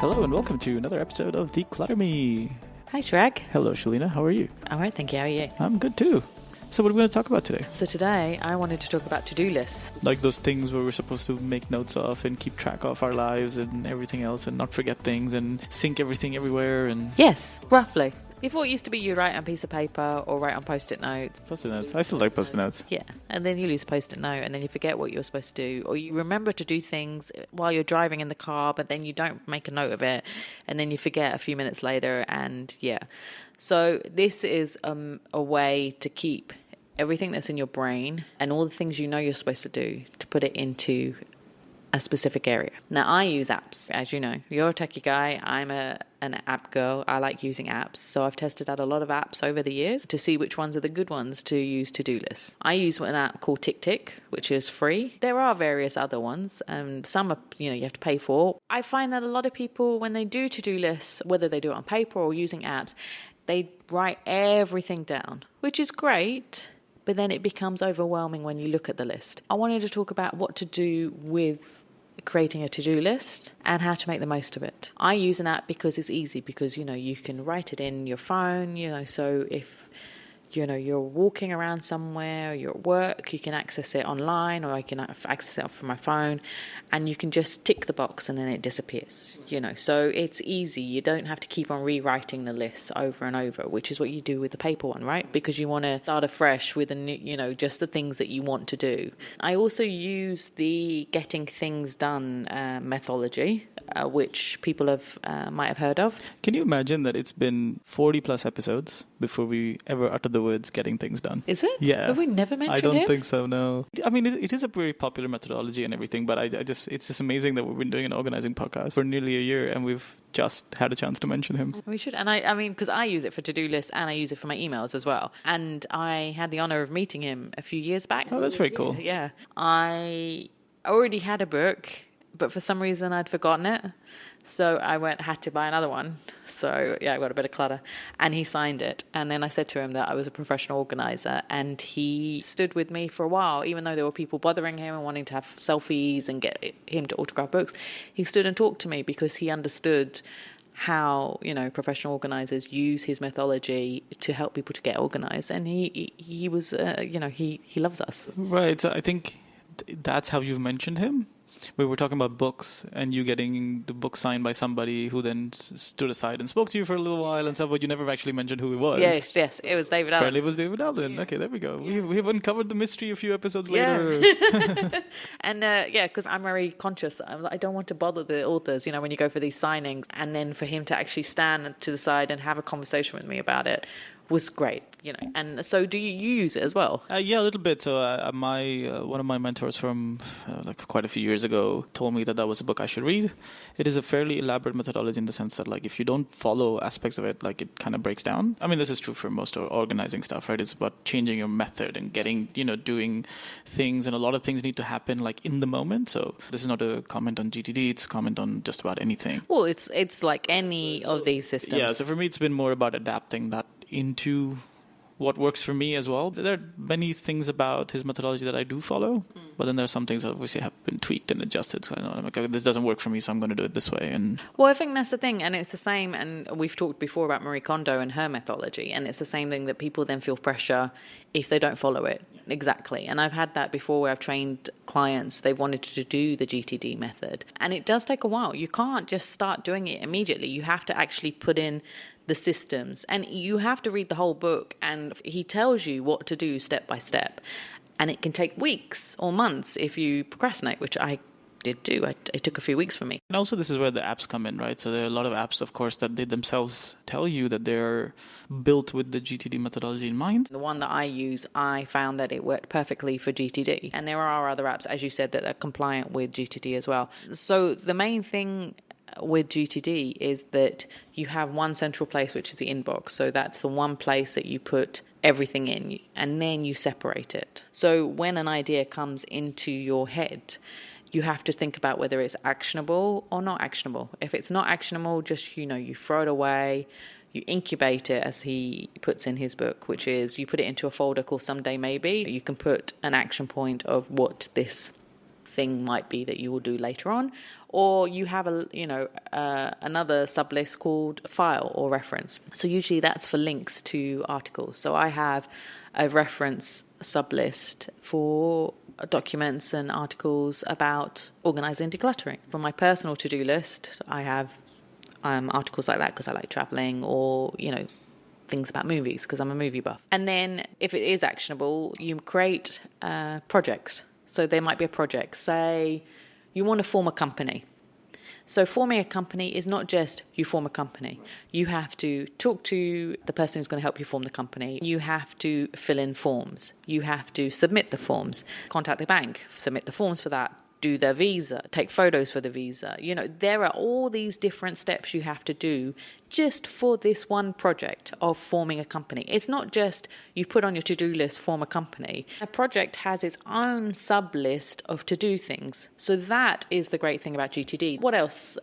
Hello and welcome to another episode of Declutter Me. Hi, Shrek. Hello, Shelina. How are you? All right, thank you. How are you? I'm good too. So what are we going to talk about today? So today, I wanted to talk about to-do lists. Like those things where we're supposed to make notes of and keep track of our lives and everything else and not forget things and sync everything everywhere and... Yes, roughly. Before it used to be you write on a piece of paper or write on Post-it notes. Post-it notes. I still like Post-it notes. Yeah, and then you lose a Post-it note and then you forget what you're supposed to do. Or you remember to do things while you're driving in the car, but then you don't make a note of it. And then you forget a few minutes later and yeah. So this is a way to keep everything that's in your brain and all the things you know you're supposed to do to put it into a specific area. Now, I use apps, as you know. You're a techie guy. I'm an app girl. I like using apps. So I've tested out a lot of apps over the years to see which ones are the good ones to use to-do lists. I use an app called Tick, which is free. There are various other ones, and some are, you have to pay for. I find that a lot of people, when they do to-do lists, whether they do it on paper or using apps, they write everything down, which is great, but then it becomes overwhelming when you look at the list. I wanted to talk about what to do with creating a to-do list and how to make the most of it. I use an app because it's easy, because, you can write it in your phone, so if, you're walking around somewhere, you're at work, you can access it online, or I can access it from my phone, and you can just tick the box and then it disappears, So it's easy. You don't have to keep on rewriting the list over and over, which is what you do with the paper one, right? Because you want to start afresh with a new, just the things that you want to do. I also use the getting things done methodology, which people might have heard of. Can you imagine that it's been 40 plus episodes before we ever uttered the words getting things done? Is it? Yeah. Have we never mentioned I don't him? think so, no. I mean, it is a very popular methodology and everything, but it's just amazing that we've been doing an organizing podcast for nearly a year and we've just had a chance to mention him. We should. And I mean, because I use it for to-do lists and I use it for my emails as well. And I had the honor of meeting him a few years back. Oh, that's very cool. Yeah. I already had a book, but for some reason I'd forgotten it. So I had to buy another one. So yeah, I got a bit of clutter. And he signed it. And then I said to him that I was a professional organizer. And he stood with me for a while, even though there were people bothering him and wanting to have selfies and get him to autograph books. He stood and talked to me because he understood how, professional organizers use his methodology to help people to get organized. And he was, he loves us. Right. So I think that's how you've mentioned him. We were talking about books and you getting the book signed by somebody who then stood aside and spoke to you for a little while and stuff, but you never actually mentioned who he was. Yes, it was David Allen. Apparently it was David Allen. Yeah. Okay, there we go. Yeah. We've uncovered the mystery a few episodes later. And because I'm very conscious. I don't want to bother the authors, when you go for these signings, and then for him to actually stand to the side and have a conversation with me about it was great, And so do you use it as well? Yeah, a little bit. So one of my mentors from quite a few years ago told me that was a book I should read. It is a fairly elaborate methodology in the sense that if you don't follow aspects of it, it kind of breaks down. I mean, this is true for most organizing stuff, right? It's about changing your method and getting, doing things. And a lot of things need to happen in the moment. So this is not a comment on GTD. It's a comment on just about anything. Well, it's like any of these systems. Yeah, so for me, it's been more about adapting that into what works for me as well. There are many things about his methodology that I do follow, but then there are some things that obviously have been tweaked and adjusted. So I'm like, this doesn't work for me, so I'm going to do it this way. And well, I think that's the thing, and it's the same. And we've talked before about Marie Kondo and her methodology, and it's the same thing that people then feel pressure if they don't follow it exactly. And I've had that before where I've trained clients. They wanted to do the GTD method, and it does take a while. You can't just start doing it immediately. You have to actually put in the systems, and you have to read the whole book, and he tells you what to do step by step, and it can take weeks or months if you procrastinate, which I did do. It took a few weeks for me. And also this is where the apps come in, right? So there are a lot of apps, of course, that they themselves tell you that they're built with the GTD methodology in mind. The one that I use, I found that it worked perfectly for GTD, and there are other apps, as you said, that are compliant with GTD as well. So the main thing with GTD is that you have one central place, which is the inbox. So that's the one place that you put everything in, and then you separate it. So when an idea comes into your head, you have to think about whether it's actionable or not actionable. If it's not actionable, just, you throw it away. You incubate it, as he puts in his book, which is you put it into a folder called Someday Maybe. You can put an action point of what this thing might be that you will do later on, or you have another sub list called file or reference. So usually that's for links to articles. So I have a reference sub list for documents and articles about organising decluttering. For my personal to-do list, I have articles like that because I like traveling, or things about movies because I'm a movie buff. And then if it is actionable, you create projects. So there might be a project. Say you want to form a company. So forming a company is not just you form a company. You have to talk to the person who's going to help you form the company. You have to fill in forms. You have to submit the forms, contact the bank, submit the forms for that, do their visa, take photos for the visa. There are all these different steps you have to do just for this one project of forming a company. It's not just you put on your to-do list, form a company. A project has its own sub-list of to-do things. So that is the great thing about GTD. What else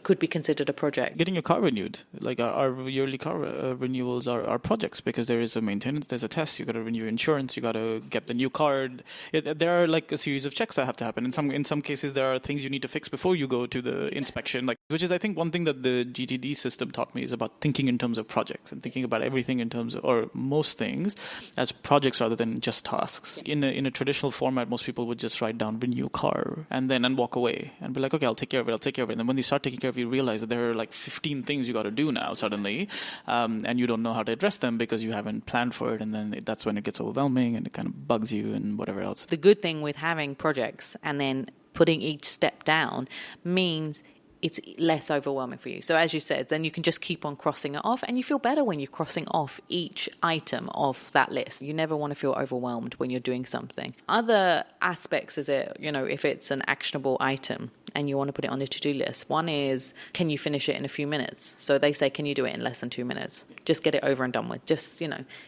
could be considered a project? Getting your car renewed. Like our yearly car renewals are projects, because there is a maintenance, there's a test, you got to renew your insurance, you got to get the new card. There are like a series of checks that have to happen. In some cases, there are things you need to fix before you go to the inspection, which is, I think, one thing that the GTD system taught me is about thinking in terms of projects and thinking about everything in terms of, or most things, as projects rather than just tasks. In a traditional format, most people would just write down renew car and walk away and be like, okay, I'll take care of it. And then when you start taking care of it, you realize that there are like 15 things you got to do now suddenly, and you don't know how to address them because you haven't planned for it. And then that's when it gets overwhelming and it kind of bugs you and whatever else. The good thing with having projects and then putting each step down means it's less overwhelming for you. So as you said, then you can just keep on crossing it off, and you feel better when you're crossing off each item of that list. You never want to feel overwhelmed when you're doing something. Other aspects is if it's an actionable item and you want to put it on the to-do list. One is, can you finish it in a few minutes? So they say, can you do it in less than 2 minutes? Just get it over and done with. Just,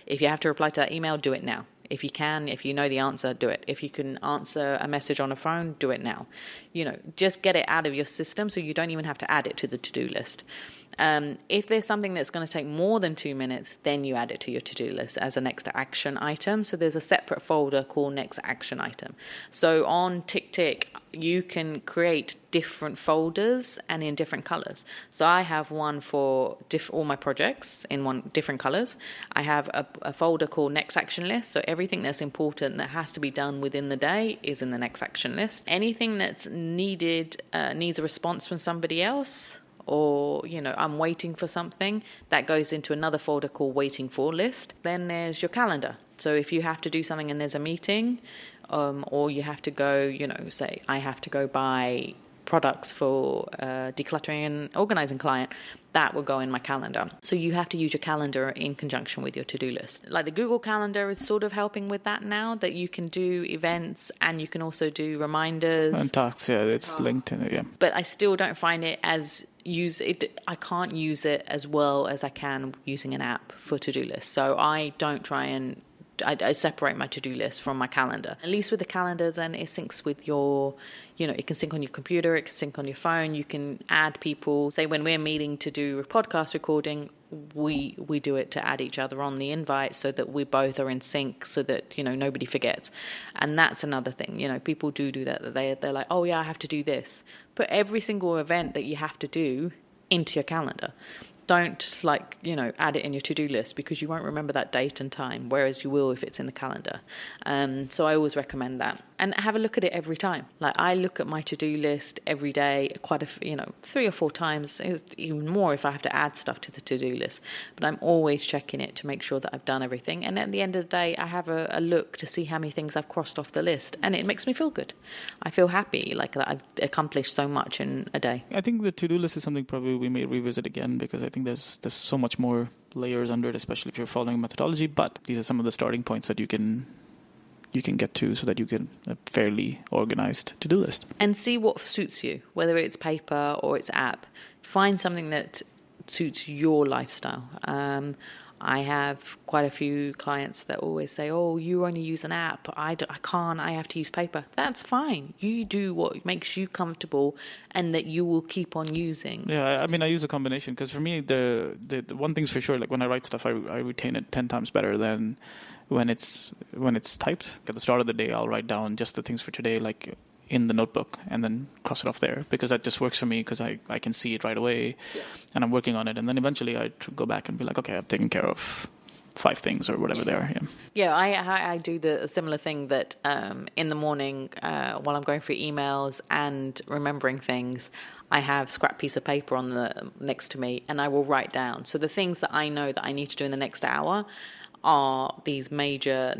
if you have to reply to that email, do it now. If you know the answer, do it. If you can answer a message on a phone, do it now. Just get it out of your system so you don't even have to add it to the to-do list. If there's something that's going to take more than 2 minutes, then you add it to your to-do list as a next action item. So there's a separate folder called next action item. So on TickTick, you can create different folders and in different colors. So I have one for all my projects in different colors. I have a folder called next action list. So everything that's important that has to be done within the day is in the next action list. Anything that's needed, needs a response from somebody else, or I'm waiting for something, that goes into another folder called waiting for list. Then there's your calendar. So if you have to do something and there's a meeting, or you have to go, say I have to go buy products for decluttering and organizing client, that will go in my calendar. So you have to use your calendar in conjunction with your to-do list. Like the Google Calendar is sort of helping with that now, that you can do events and you can also do reminders and tasks. Yeah, it's linked in it. Yeah, but I still don't find it as I can't use it as well as I can using an app for to-do lists. So I don't try and I separate my to-do list from my calendar. At least with the calendar, then it syncs with your, it can sync on your computer, it can sync on your phone. You can add people. Say when we're meeting to do a podcast recording, we do it to add each other on the invite so that we both are in sync, so that nobody forgets. And that's another thing. People do that. They're like, oh yeah, I have to do this. Put every single event that you have to do into your calendar. Don't add it in your to-do list, because you won't remember that date and time, whereas you will if it's in the calendar. So I always recommend that, and have a look at it every time. Like I look at my to-do list every day, 3 or 4 times, even more if I have to add stuff to the to-do list. But I'm always checking it to make sure that I've done everything. And at the end of the day, I have a look to see how many things I've crossed off the list, and it makes me feel good. I feel happy, like that I've accomplished so much in a day. I think the to-do list is something probably we may revisit again, because I think there's so much more layers under it, especially if you're following a methodology. But these are some of the starting points that you can get to, so that you can a fairly organized to-do list. And see what suits you, whether it's paper or it's app. Find something that suits your lifestyle. I have quite a few clients that always say, oh, you only use an app. I can't, I have to use paper. That's fine. You do what makes you comfortable and that you will keep on using. Yeah, I mean, I use a combination, because for me, the one thing's for sure, like when I write stuff, I retain it 10 times better than when it's typed. At the start of the day, I'll write down just the things for today, like in the notebook and then cross it off there, because that just works for me, because I can see it right away and I'm working on it. And then eventually I go back and be like, okay, I've taken care of 5 things or whatever they are. Yeah, I do the similar thing that in the morning while I'm going through emails and remembering things, I have scrap piece of paper on the next to me, and I will write down. So the things that I know that I need to do in the next hour are these major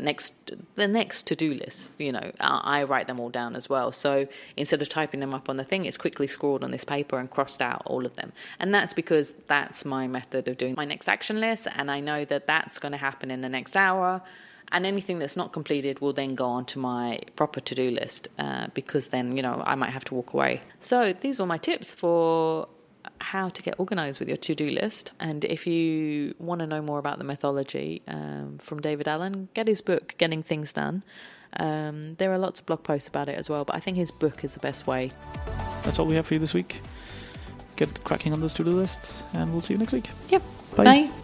the next to-do lists. I write them all down as well. So instead of typing them up on the thing, it's quickly scrawled on this paper and crossed out all of them. And that's because that's my method of doing my next action list, and I know that that's going to happen in the next hour, and anything that's not completed will then go onto my proper to-do list, because then I might have to walk away. So these were my tips for how to get organized with your to-do list. And if you want to know more about the methodology from David Allen, get his book, Getting Things Done. There are lots of blog posts about it as well, but I think his book is the best way. That's all we have for you this week. Get cracking on those to-do lists, and we'll see you next week. Yep. Bye. Bye.